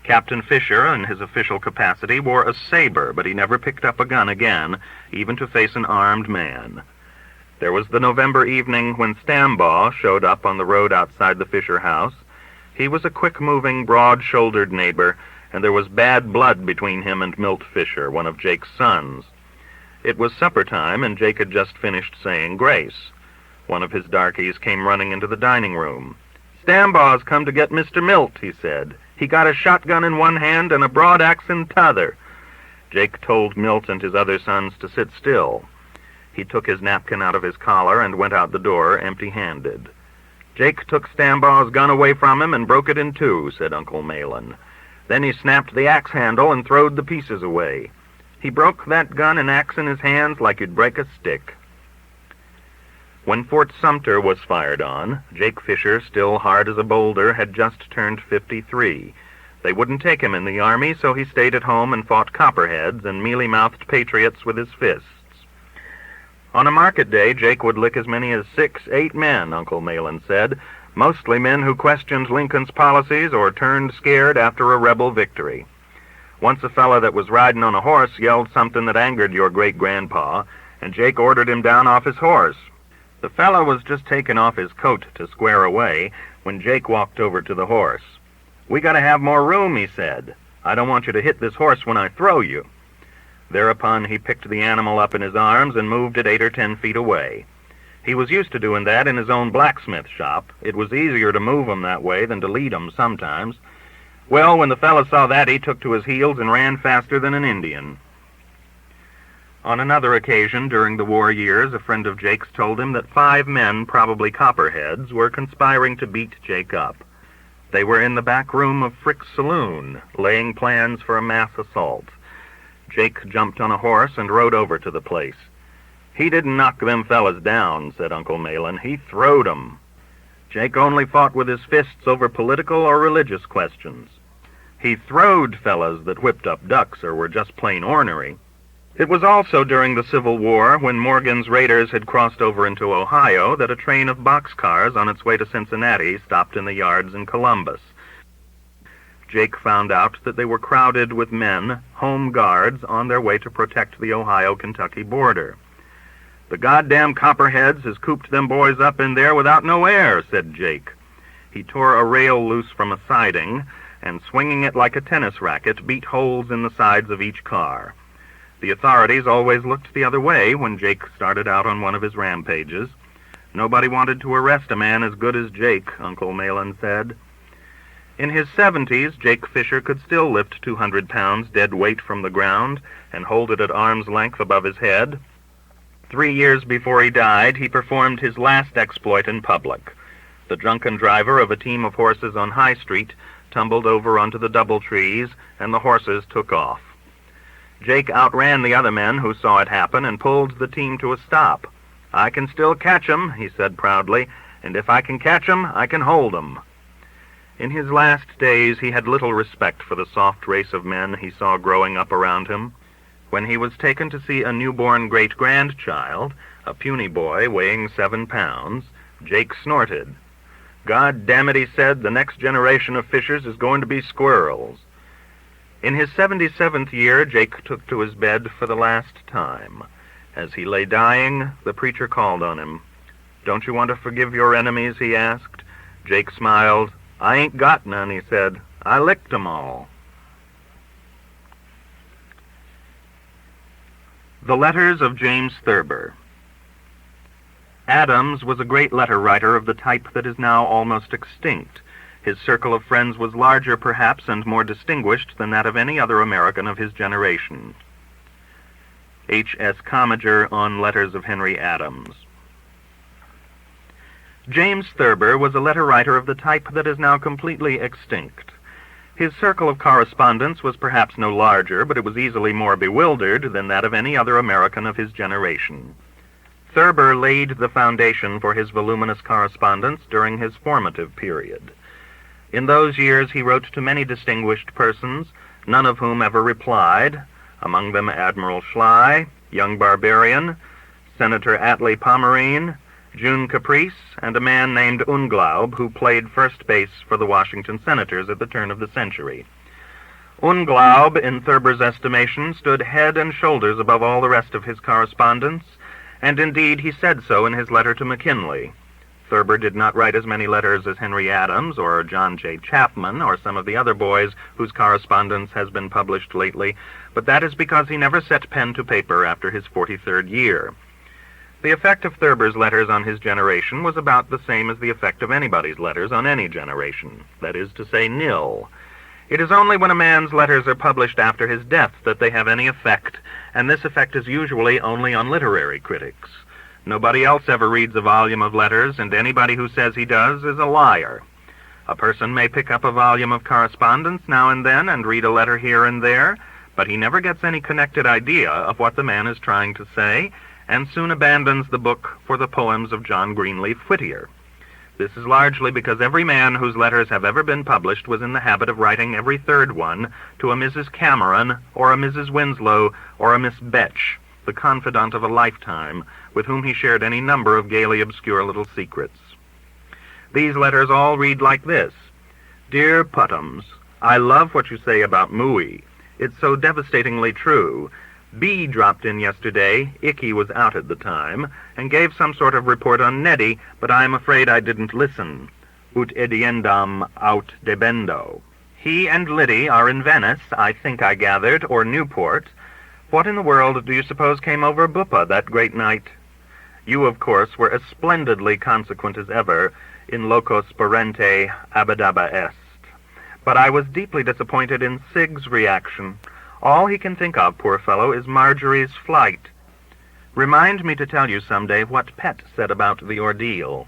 Captain Fisher, in his official capacity, wore a saber, but he never picked up a gun again, even to face an armed man. There was the November evening when Stambaugh showed up on the road outside the Fisher house. He was a quick-moving, broad-shouldered neighbor, and there was bad blood between him and Milt Fisher, one of Jake's sons. It was supper time, and Jake had just finished saying grace. One of his darkies came running into the dining room. "Stambaugh's come to get Mr. Milt," he said. "He got a shotgun in one hand and a broadaxe in t'other." Jake told Milt and his other sons to sit still. He took his napkin out of his collar and went out the door empty-handed. "Jake took Stambaugh's gun away from him and broke it in two," said Uncle Malin. "Then he snapped the axe handle and throwed the pieces away. He broke that gun and axe in his hands like you'd break a stick." When Fort Sumter was fired on, Jake Fisher, still hard as a boulder, had just turned 53. They wouldn't take him in the Army, so he stayed at home and fought copperheads and mealy-mouthed patriots with his fists. On a market day, Jake would lick as many as 6-8 men, Uncle Malin said, mostly men who questioned Lincoln's policies or turned scared after a rebel victory. Once a fella that was riding on a horse yelled something that angered your great-grandpa, and Jake ordered him down off his horse. The fella was just taking off his coat to square away when Jake walked over to the horse. "We gotta have more room," he said. "I don't want you to hit this horse when I throw you." Thereupon he picked the animal up in his arms and moved it 8 or 10 feet away. He was used to doing that in his own blacksmith shop. It was easier to move 'em that way than to lead 'em sometimes. Well, when the fella saw that, he took to his heels and ran faster than an Indian. On another occasion during the war years, a friend of Jake's told him that 5 men, probably copperheads, were conspiring to beat Jake up. They were in the back room of Frick's saloon, laying plans for a mass assault. Jake jumped on a horse and rode over to the place. "He didn't knock them fellas down," said Uncle Malin. "He throwed 'em. Jake only fought with his fists over political or religious questions. He throwed fellas that whipped up ducks or were just plain ornery." It was also during the Civil War, when Morgan's raiders had crossed over into Ohio, that a train of boxcars on its way to Cincinnati stopped in the yards in Columbus. Jake found out that they were crowded with men, home guards, on their way to protect the Ohio-Kentucky border. "The goddamn copperheads has cooped them boys up in there without no air," said Jake. He tore a rail loose from a siding, and swinging it like a tennis racket, beat holes in the sides of each car. The authorities always looked the other way when Jake started out on one of his rampages. Nobody wanted to arrest a man as good as Jake, Uncle Malin said. In his 70s, Jake Fisher could still lift 200 pounds dead weight from the ground and hold it at arm's length above his head. 3 years before he died, he performed his last exploit in public. The drunken driver of a team of horses on High Street tumbled over onto the doubletrees, and the horses took off. Jake outran the other men who saw it happen and pulled the team to a stop. "I can still catch 'em," he said proudly, "and if I can catch 'em, I can hold 'em." In his last days, he had little respect for the soft race of men he saw growing up around him. When he was taken to see a newborn great-grandchild, a puny boy weighing 7 pounds, Jake snorted. "God damn it," he said, "the next generation of Fishers is going to be squirrels." In his 77th year, Jake took to his bed for the last time. As he lay dying, the preacher called on him. "Don't you want to forgive your enemies?" he asked. Jake smiled. "I ain't got none," he said. "I licked 'em all." The Letters of James Thurber. Adams was a great letter writer of the type that is now almost extinct. His circle of friends was larger, perhaps, and more distinguished than that of any other American of his generation. H.S. Commager on Letters of Henry Adams. James Thurber was a letter writer of the type that is now completely extinct. His circle of correspondence was perhaps no larger, but it was easily more bewildered than that of any other American of his generation. Thurber laid the foundation for his voluminous correspondence during his formative period. In those years he wrote to many distinguished persons, none of whom ever replied, among them Admiral Schley, young Barbarian, Senator Atlee Pomerine, June Caprice, and a man named Unglaub, who played first base for the Washington Senators at the turn of the century. Unglaub, in Thurber's estimation, stood head and shoulders above all the rest of his correspondence, and indeed he said so in his letter to McKinley. Thurber did not write as many letters as Henry Adams or John J. Chapman or some of the other boys whose correspondence has been published lately, but that is because he never set pen to paper after his 43rd year. The effect of Thurber's letters on his generation was about the same as the effect of anybody's letters on any generation, that is to say, nil. It is only when a man's letters are published after his death that they have any effect, and this effect is usually only on literary critics. Nobody else ever reads a volume of letters, and anybody who says he does is a liar. A person may pick up a volume of correspondence now and then and read a letter here and there, but he never gets any connected idea of what the man is trying to say, and soon abandons the book for the poems of John Greenleaf Whittier. This is largely because every man whose letters have ever been published was in the habit of writing every third one to a Mrs. Cameron, or a Mrs. Winslow, or a Miss Betch, the confidant of a lifetime, with whom he shared any number of gaily obscure little secrets. These letters all read like this: Dear Puttums, I love what you say about Mooey. It's so devastatingly true. B dropped in yesterday, Icky was out at the time, and gave some sort of report on Neddy, but I am afraid I didn't listen. Ut ediendam aut debendo. He and Liddy are in Venice, I think I gathered, or Newport. What in the world do you suppose came over Buppa that great night? You, of course, were as splendidly consequent as ever, in loco sporente abadaba est. But I was deeply disappointed in Sig's reaction. All he can think of, poor fellow, is Marjorie's flight. Remind me to tell you someday what Pet said about the ordeal.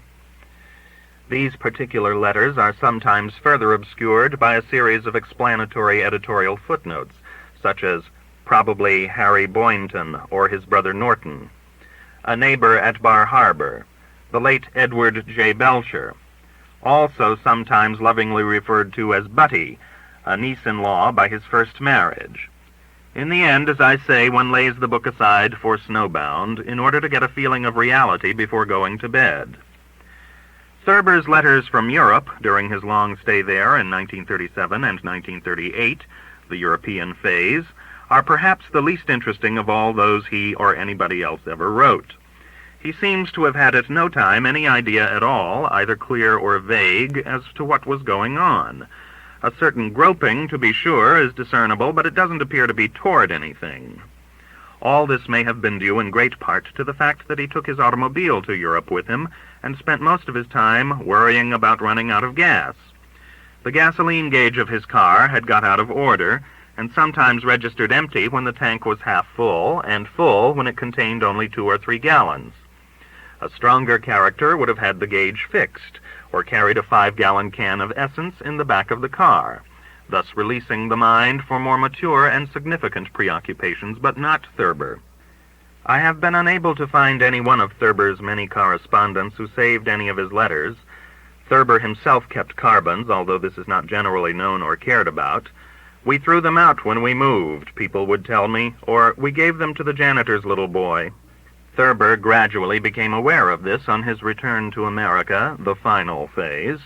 These particular letters are sometimes further obscured by a series of explanatory editorial footnotes, such as probably Harry Boynton or his brother Norton, a neighbor at Bar Harbor, the late Edward J. Belcher, also sometimes lovingly referred to as Butty, a niece-in-law by his first marriage. In the end, as I say, one lays the book aside for Snowbound in order to get a feeling of reality before going to bed. Thurber's letters from Europe during his long stay there in 1937 and 1938, the European phase, are perhaps the least interesting of all those he or anybody else ever wrote. He seems to have had at no time any idea at all, either clear or vague, as to what was going on. A certain groping, to be sure, is discernible, but it doesn't appear to be toward anything. All this may have been due in great part to the fact that he took his automobile to Europe with him and spent most of his time worrying about running out of gas. The gasoline gauge of his car had got out of order, and sometimes registered empty when the tank was half full, and full when it contained only 2 or 3 gallons. A stronger character would have had the gauge fixed, or carried a 5-gallon can of essence in the back of the car, thus releasing the mind for more mature and significant preoccupations, but not Thurber. I have been unable to find any one of Thurber's many correspondents who saved any of his letters. Thurber himself kept carbons, although this is not generally known or cared about. We threw them out when we moved, people would tell me, or we gave them to the janitor's little boy. Thurber gradually became aware of this on his return to America, the final phase,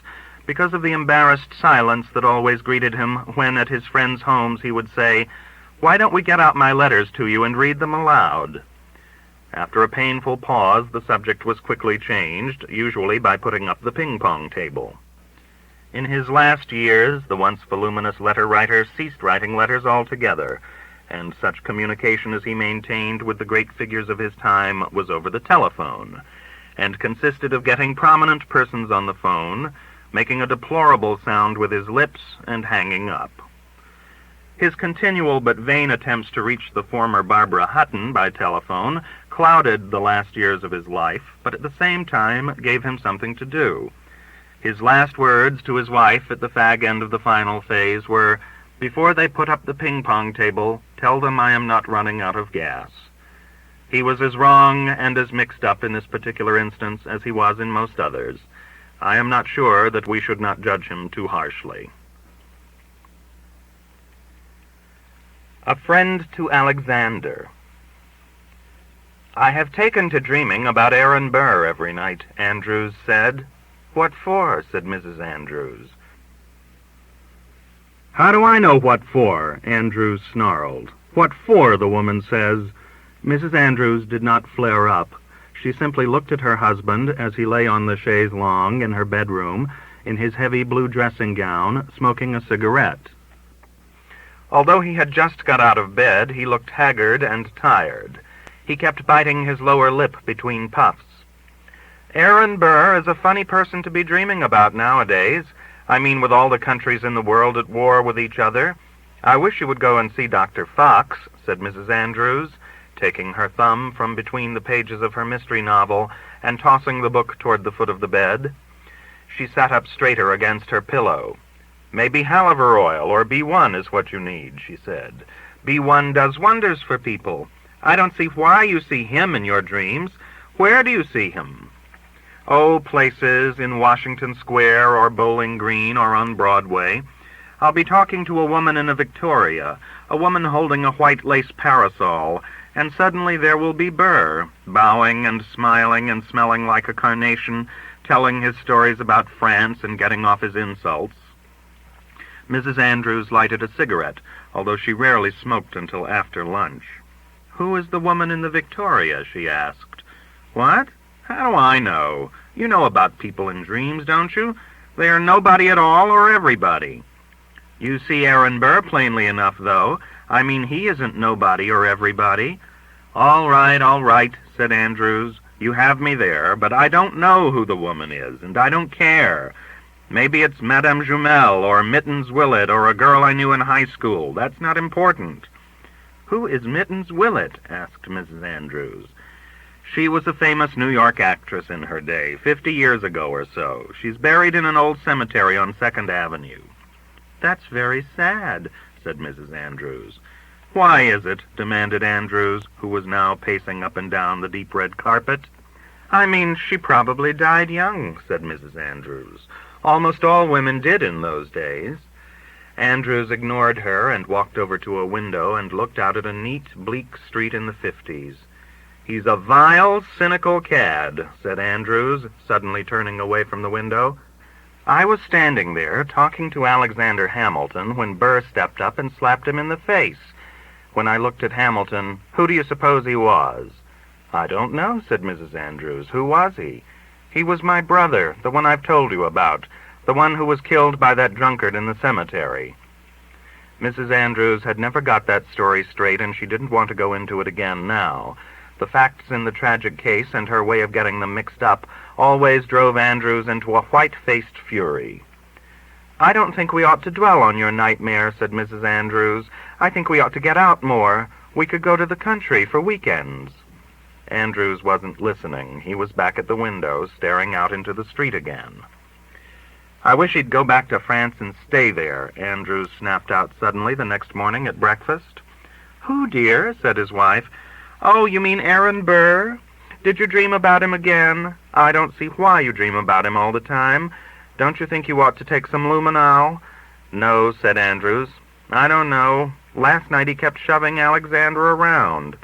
because of the embarrassed silence that always greeted him when at his friends' homes he would say, "Why don't we get out my letters to you and read them aloud?" After a painful pause, the subject was quickly changed, usually by putting up the ping-pong table. In his last years, the once voluminous letter-writer ceased writing letters altogether, and such communication as he maintained with the great figures of his time was over the telephone, and consisted of getting prominent persons on the phone, making a deplorable sound with his lips, and hanging up. His continual but vain attempts to reach the former Barbara Hutton by telephone clouded the last years of his life, but at the same time gave him something to do. His last words to his wife at the fag end of the final phase were, "Before they put up the ping-pong table, tell them I am not running out of gas." He was as wrong and as mixed up in this particular instance as he was in most others. I am not sure that we should not judge him too harshly. A friend to Alexander. "I have taken to dreaming about Aaron Burr every night," Andrews said. "What for?" said Mrs. Andrews. "How do I know what for?" Andrews snarled. "What for?" the woman says. Mrs. Andrews did not flare up. She simply looked at her husband as he lay on the chaise longue in her bedroom, in his heavy blue dressing gown, smoking a cigarette. Although he had just got out of bed, he looked haggard and tired. He kept biting his lower lip between puffs. "Aaron Burr is a funny person to be dreaming about nowadays. I mean, with all the countries in the world at war with each other. I wish you would go and see Dr. Fox," said Mrs. Andrews, taking her thumb from between the pages of her mystery novel and tossing the book toward the foot of the bed. She sat up straighter against her pillow. "Maybe Haliver oil or B1 is what you need," she said. "B1 does wonders for people. I don't see why you see him in your dreams. Where do you see him?" "Oh, places, in Washington Square or Bowling Green or on Broadway. I'll be talking to a woman in a Victoria, a woman holding a white lace parasol, and suddenly there will be Burr, bowing and smiling and smelling like a carnation, telling his stories about France and getting off his insults." Mrs. Andrews lighted a cigarette, although she rarely smoked until after lunch. "Who is the woman in the Victoria?" she asked. "What? How do I know? You know about people in dreams, don't you? They are nobody at all or everybody." "You see Aaron Burr plainly enough, though. I mean, he isn't nobody or everybody." All right, said Andrews. "You have me there, but I don't know who the woman is, and I don't care. Maybe it's Madame Jumel or Mittens Willett or a girl I knew in high school. That's not important." "Who is Mittens Willett?" asked Mrs. Andrews. "She was a famous New York actress in her day, 50 years ago or so. She's buried in an old cemetery on 2nd Avenue. "That's very sad," said Mrs. Andrews. "Why is it?" demanded Andrews, who was now pacing up and down the deep red carpet. "I mean, she probably died young," said Mrs. Andrews. "Almost all women did in those days." Andrews ignored her and walked over to a window and looked out at a neat, bleak street in the 50s. "He's a vile, cynical cad," said Andrews, suddenly turning away from the window. "I was standing there talking to Alexander Hamilton when Burr stepped up and slapped him in the face. When I looked at Hamilton, who do you suppose he was?" "I don't know," said Mrs. Andrews. "Who was he?" "He was my brother, the one I've told you about, the one who was killed by that drunkard in the cemetery." Mrs. Andrews had never got that story straight, and she didn't want to go into it again now. The facts in the tragic case and her way of getting them mixed up always drove Andrews into a white-faced fury. "I don't think we ought to dwell on your nightmare," said Mrs. Andrews. "I think we ought to get out more. We could go to the country for weekends." Andrews wasn't listening. He was back at the window, staring out into the street again. "I wish he'd go back to France and stay there," Andrews snapped out suddenly the next morning at breakfast. "Who, dear?" said his wife. "Oh, you mean Aaron Burr? Did you dream about him again? I don't see why you dream about him all the time. Don't you think you ought to take some luminol?" "No," said Andrews. "I don't know. Last night he kept shoving Alexander around."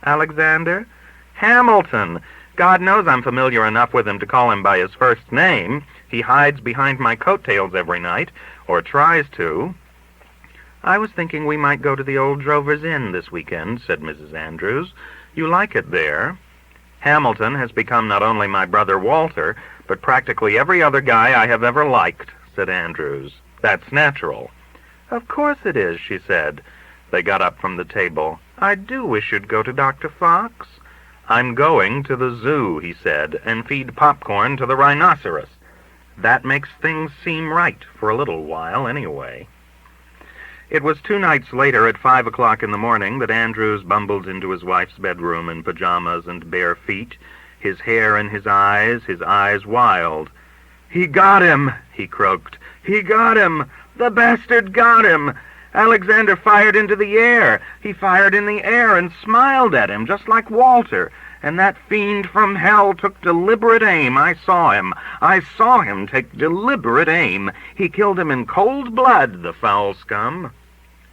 "Alexander?" "Hamilton. God knows I'm familiar enough with him to call him by his first name. He hides behind my coattails every night, or tries to." "I was thinking we might go to the old Drover's Inn this weekend," said Mrs. Andrews. "You like it there." "Hamilton has become not only my brother Walter, but practically every other guy I have ever liked," said Andrews. "That's natural." "Of course it is," she said. They got up from the table. "I do wish you'd go to Dr. Fox." "I'm going to the zoo," he said, "and feed popcorn to the rhinoceros. That makes things seem right, for a little while, anyway." It was 2 nights later at 5 o'clock in the morning that Andrews bumbled into his wife's bedroom in pajamas and bare feet, his hair in his eyes wild. "He got him," he croaked. "He got him! The bastard got him! Alexander fired into the air. He fired in the air and smiled at him, just like Walter. And that fiend from hell took deliberate aim. I saw him take deliberate aim. He killed him in cold blood, the foul scum."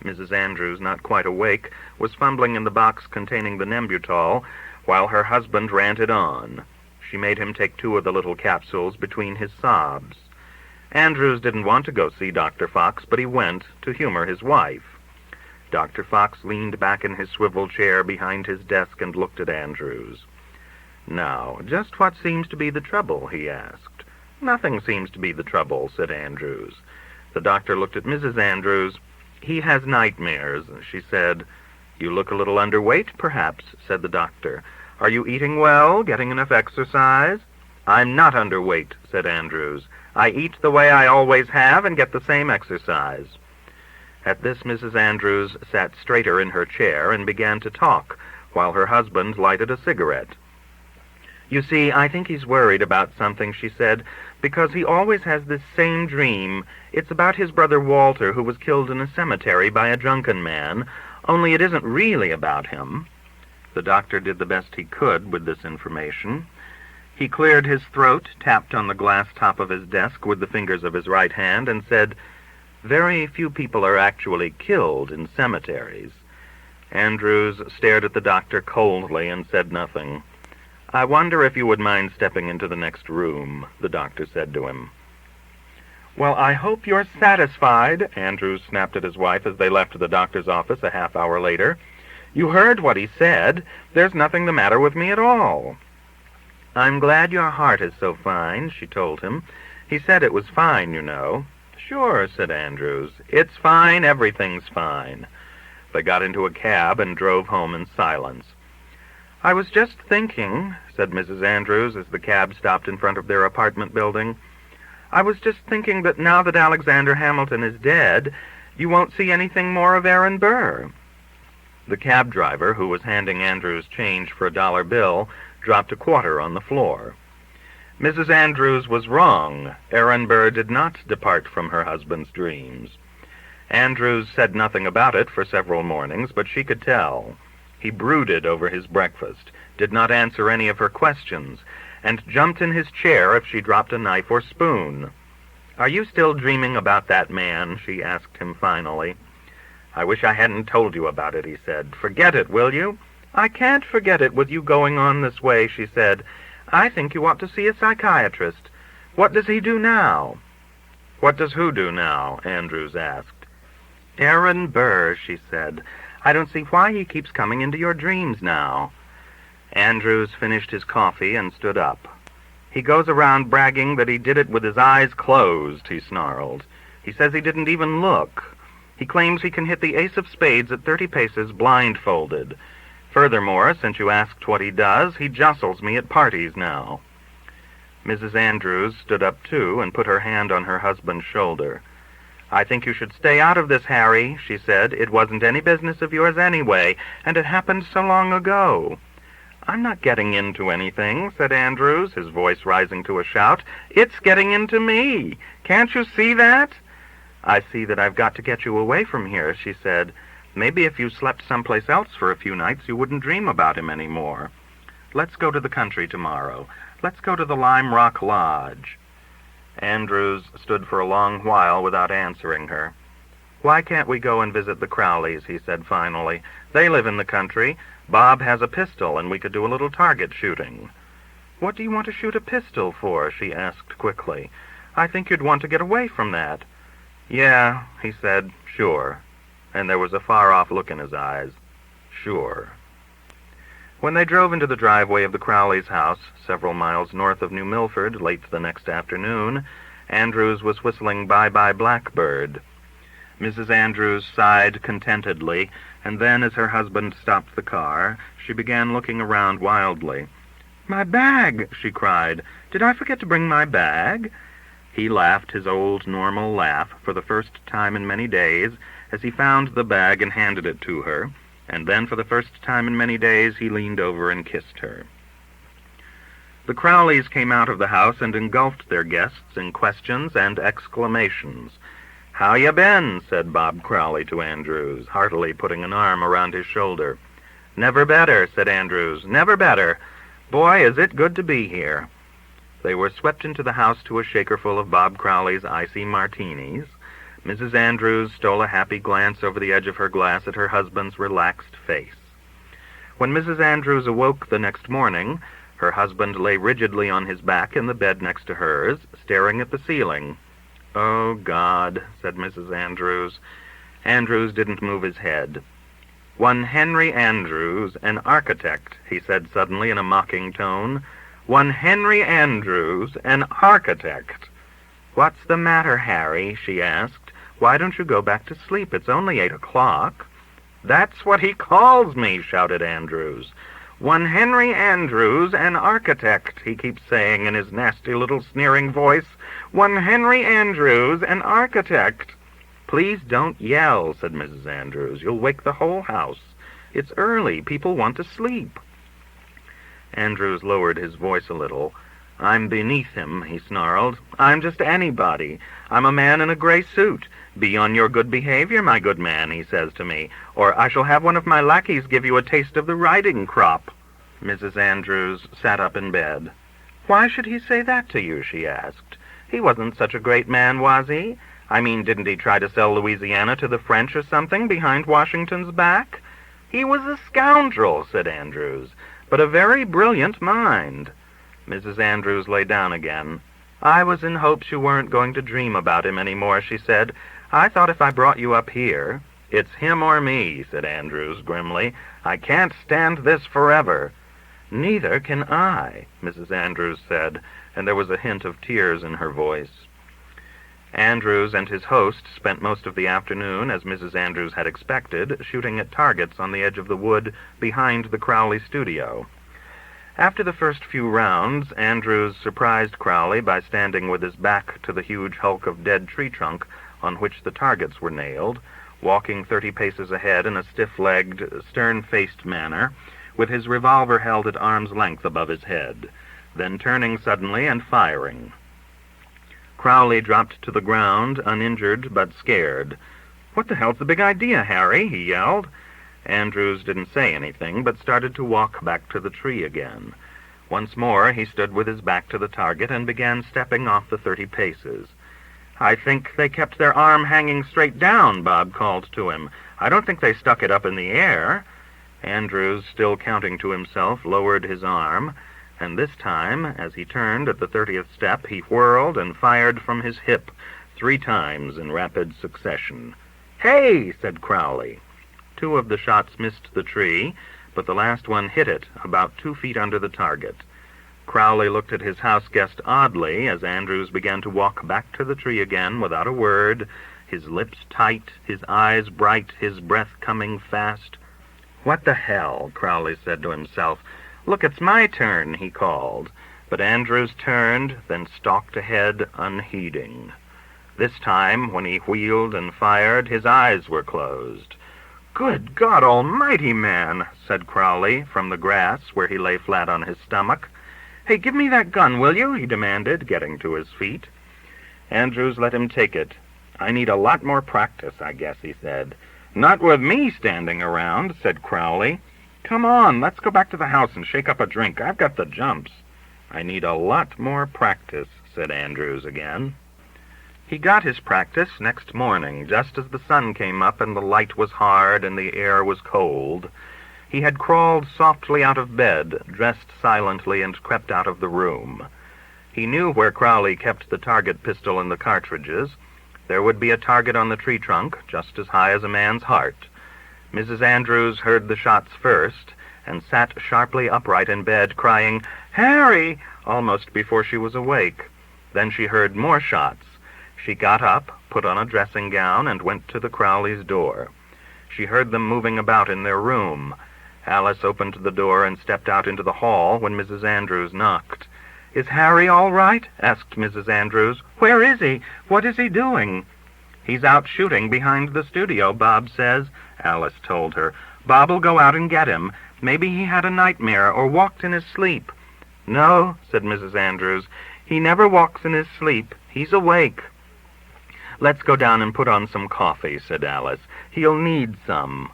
Mrs. Andrews, not quite awake, was fumbling in the box containing the Nembutol, while her husband ranted on. She made him take 2 of the little capsules between his sobs. Andrews didn't want to go see Dr. Fox, but he went to humor his wife. Dr. Fox leaned back in his swivel chair behind his desk and looked at Andrews. "Now, just what seems to be the trouble?" he asked. "Nothing seems to be the trouble," said Andrews. The doctor looked at Mrs. Andrews. "He has nightmares," she said. "You look a little underweight, perhaps," said the doctor. "Are you eating well, getting enough exercise?" "I'm not underweight," said Andrews. "I eat the way I always have and get the same exercise." At this, Mrs. Andrews sat straighter in her chair and began to talk, while her husband lighted a cigarette. "You see, I think he's worried about something," she said, "because he always has this same dream. It's about his brother Walter, who was killed in a cemetery by a drunken man, only it isn't really about him." The doctor did the best he could with this information. He cleared his throat, tapped on the glass top of his desk with the fingers of his right hand, and said, "Very few people are actually killed in cemeteries." Andrews stared at the doctor coldly and said nothing. "I wonder if you would mind stepping into the next room," the doctor said to him. "Well, I hope you're satisfied," Andrews snapped at his wife as they left the doctor's office a half hour later. "You heard what he said. There's nothing the matter with me at all." "I'm glad your heart is so fine," she told him. "He said it was fine, you know." "Sure," said Andrews. "It's fine, everything's fine." They got into a cab and drove home in silence. "I was just thinking," said Mrs. Andrews as the cab stopped in front of their apartment building, "I was just thinking that now that Alexander Hamilton is dead, you won't see anything more of Aaron Burr." The cab driver, who was handing Andrews change for a dollar bill, dropped a quarter on the floor. Mrs. Andrews was wrong. Aaron Burr did not depart from her husband's dreams. Andrews said nothing about it for several mornings, but she could tell. He brooded over his breakfast, did not answer any of her questions, and jumped in his chair if she dropped a knife or spoon. "Are you still dreaming about that man?" she asked him finally. "I wish I hadn't told you about it," he said. "Forget it, will you?" "I can't forget it with you going on this way," she said. "I think you ought to see a psychiatrist. What does he do now?" "What does who do now?" Andrews asked. "Aaron Burr," she said. "I don't see why he keeps coming into your dreams now." Andrews finished his coffee and stood up. "He goes around bragging that he did it with his eyes closed," he snarled. "He says he didn't even look. He claims he can hit the ace of spades at 30 paces blindfolded. Furthermore, since you asked what he does, he jostles me at parties now." Mrs. Andrews stood up too and put her hand on her husband's shoulder. "I think you should stay out of this, Harry," she said. "It wasn't any business of yours anyway, and it happened so long ago." "I'm not getting into anything," said Andrews, his voice rising to a shout. "It's getting into me. Can't you see that?" "I see that I've got to get you away from here," she said. "Maybe if you slept someplace else for a few nights, you wouldn't dream about him any more. Let's go to the country tomorrow. Let's go to the Lime Rock Lodge." Andrews stood for a long while without answering her. "Why can't we go and visit the Crowleys?" he said finally. "They live in the country. Bob has a pistol, and we could do a little target shooting." "What do you want to shoot a pistol for?" she asked quickly. "I think you'd want to get away from that." "Yeah," he said, "sure." And there was a far-off look in his eyes. "Sure." When they drove into the driveway of the Crowleys' house, several miles north of New Milford, late the next afternoon, Andrews was whistling Bye Bye Blackbird. Mrs. Andrews sighed contentedly, and then, as her husband stopped the car, she began looking around wildly. "My bag!" she cried. "Did I forget to bring my bag?" He laughed his old normal laugh for the first time in many days as he found the bag and handed it to her, and then for the first time in many days he leaned over and kissed her. The Crowleys came out of the house and engulfed their guests in questions and exclamations. "How you been?" said Bob Crowley to Andrews, heartily putting an arm around his shoulder. "Never better," said Andrews. "Never better. Boy, is it good to be here." They were swept into the house to a shakerful of Bob Crowley's icy martinis. Mrs. Andrews stole a happy glance over the edge of her glass at her husband's relaxed face. When Mrs. Andrews awoke the next morning, her husband lay rigidly on his back in the bed next to hers, staring at the ceiling. "Oh, God," said Mrs. Andrews. Andrews didn't move his head. "One Henry Andrews, an architect," he said suddenly in a mocking tone. "One Henry Andrews, an architect." "What's the matter, Harry?" she asked. "Why don't you go back to sleep? It's only 8 o'clock." "That's what he calls me," shouted Andrews. "One Henry Andrews, an architect," he keeps saying in his nasty little sneering voice. "One Henry Andrews, an architect." "Please don't yell," said Mrs. Andrews. "You'll wake the whole house. It's early. People want to sleep." Andrews lowered his voice a little. "I'm beneath him," he snarled. "I'm just anybody. I'm a man in a gray suit. 'Be on your good behavior, my good man,' he says to me, 'or I shall have one of my lackeys give you a taste of the riding crop.'" Mrs. Andrews sat up in bed. "Why should he say that to you?" she asked. "He wasn't such a great man, was he? I mean, didn't he try to sell Louisiana to the French or something behind Washington's back?" "He was a scoundrel," said Andrews, "but a very brilliant mind." Mrs. Andrews lay down again. "I was in hopes you weren't going to dream about him any more," she said. "I thought if I brought you up here—" "It's him or me," said Andrews grimly. "I can't stand this forever." "Neither can I," Mrs. Andrews said, and there was a hint of tears in her voice. Andrews and his host spent most of the afternoon, as Mrs. Andrews had expected, shooting at targets on the edge of the wood behind the Crowley studio. After the first few rounds, Andrews surprised Crowley by standing with his back to the huge hulk of dead tree trunk on which the targets were nailed, walking 30 paces ahead in a stiff-legged, stern-faced manner, with his revolver held at arm's length above his head, then turning suddenly and firing. Crowley dropped to the ground, uninjured but scared. "What the hell's the big idea, Harry?" he yelled. Andrews didn't say anything, but started to walk back to the tree again. Once more he stood with his back to the target and began stepping off the 30 paces. "I think they kept their arm hanging straight down," Bob called to him. "I don't think they stuck it up in the air." Andrews, still counting to himself, lowered his arm, and this time, as he turned at the 30th step, he whirled and fired from his hip 3 times in rapid succession. "Hey!" said Crowley. 2 of the shots missed the tree, but the last one hit it about 2 feet under the target. Crowley looked at his house guest oddly as Andrews began to walk back to the tree again without a word, his lips tight, his eyes bright, his breath coming fast. "What the hell?" Crowley said to himself. "Look, it's my turn," he called. But Andrews turned, then stalked ahead, unheeding. This time, when he wheeled and fired, his eyes were closed. "Good God Almighty, man," said Crowley from the grass where he lay flat on his stomach. "Hey, give me that gun, will you?" he demanded, getting to his feet. Andrews let him take it. "I need a lot more practice, I guess," he said. "Not with me standing around," said Crowley. "Come on, let's go back to the house and shake up a drink. I've got the jumps." "I need a lot more practice," said Andrews again. He got his practice next morning, just as the sun came up and the light was hard and the air was cold. He had crawled softly out of bed, dressed silently, and crept out of the room. He knew where Crowley kept the target pistol and the cartridges. There would be a target on the tree trunk, just as high as a man's heart. Mrs. Andrews heard the shots first, and sat sharply upright in bed, crying, "Harry!" almost before she was awake. Then she heard more shots. She got up, put on a dressing gown, and went to the Crowleys' door. She heard them moving about in their room. Alice opened the door and stepped out into the hall when Mrs. Andrews knocked. "Is Harry all right?" asked Mrs. Andrews. "Where is he? What is he doing?" "He's out shooting behind the studio, Bob says," Alice told her. "Bob'll go out and get him. Maybe he had a nightmare or walked in his sleep." "No," said Mrs. Andrews. "He never walks in his sleep. He's awake." "Let's go down and put on some coffee," said Alice. "He'll need some."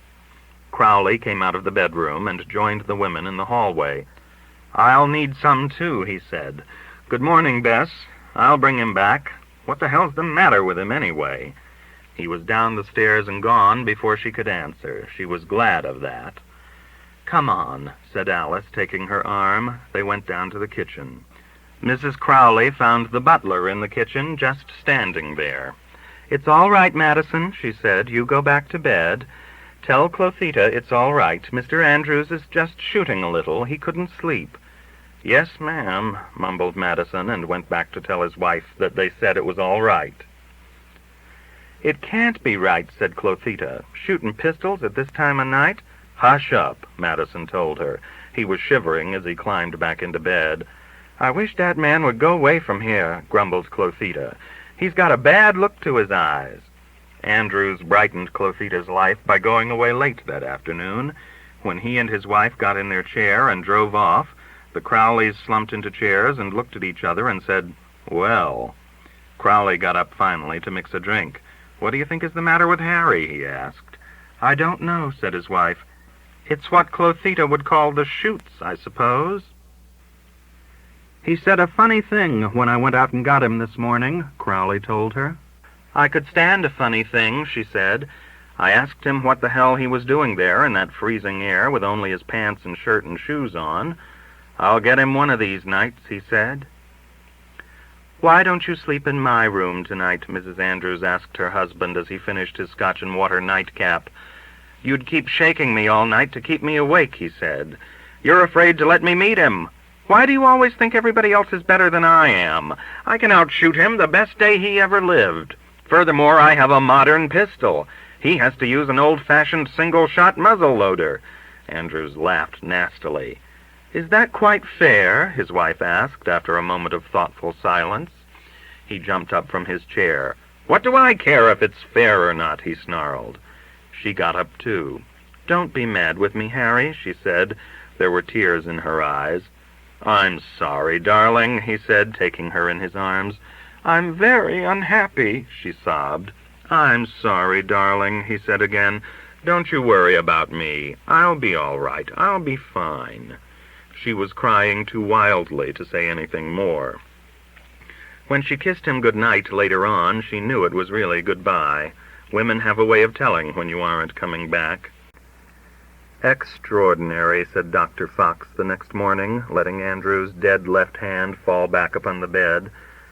Crowley came out of the bedroom and joined the women in the hallway. "I'll need some, too," he said. "Good morning, Bess. I'll bring him back. What the hell's the matter with him, anyway?" He was down the stairs and gone before she could answer. She was glad of that. "Come on," said Alice, taking her arm. They went down to the kitchen. Mrs. Crowley found the butler in the kitchen, just standing there. "It's all right, Madison," she said. "You go back to bed. Tell Clothita it's all right. Mr. Andrews is just shooting a little. He couldn't sleep." "Yes, ma'am," mumbled Madison, and went back to tell his wife that they said it was all right. "It can't be right," said Clothita. "Shooting pistols at this time of night?" "Hush up," Madison told her. He was shivering as he climbed back into bed. "I wish that man would go away from here," grumbled Clothita. "He's got a bad look to his eyes." Andrews brightened Clothita's life by going away late that afternoon. When he and his wife got in their chair and drove off, the Crowleys slumped into chairs and looked at each other and said, "Well." Crowley got up finally to mix a drink. "What do you think is the matter with Harry?" he asked. "I don't know," said his wife. "It's what Clothita would call the shoots, I suppose." "He said a funny thing when I went out and got him this morning," Crowley told her. "I could stand a funny thing," she said. "I asked him what the hell he was doing there in that freezing air with only his pants and shirt and shoes on. 'I'll get him one of these nights,' he said." "Why don't you sleep in my room tonight?" Mrs. Andrews asked her husband as he finished his scotch-and-water nightcap. "You'd keep shaking me all night to keep me awake," he said. "You're afraid to let me meet him. Why do you always think everybody else is better than I am? I can outshoot him the best day he ever lived. Furthermore, I have a modern pistol. He has to use an old-fashioned single-shot muzzle-loader." Andrews laughed nastily. "Is that quite fair?" his wife asked after a moment of thoughtful silence. He jumped up from his chair. "What do I care if it's fair or not?" he snarled. She got up too. "Don't be mad with me, Harry," she said. There were tears in her eyes. "I'm sorry, darling," he said, taking her in his arms. "I'm very unhappy," she sobbed. "I'm sorry, darling," he said again. "Don't you worry about me. I'll be all right. I'll be fine." She was crying too wildly to say anything more. When she kissed him good night later on, she knew it was really goodbye. Women have a way of telling when you aren't coming back. "Extraordinary," said Dr. Fox the next morning, letting Andrew's dead left hand fall back upon the bed.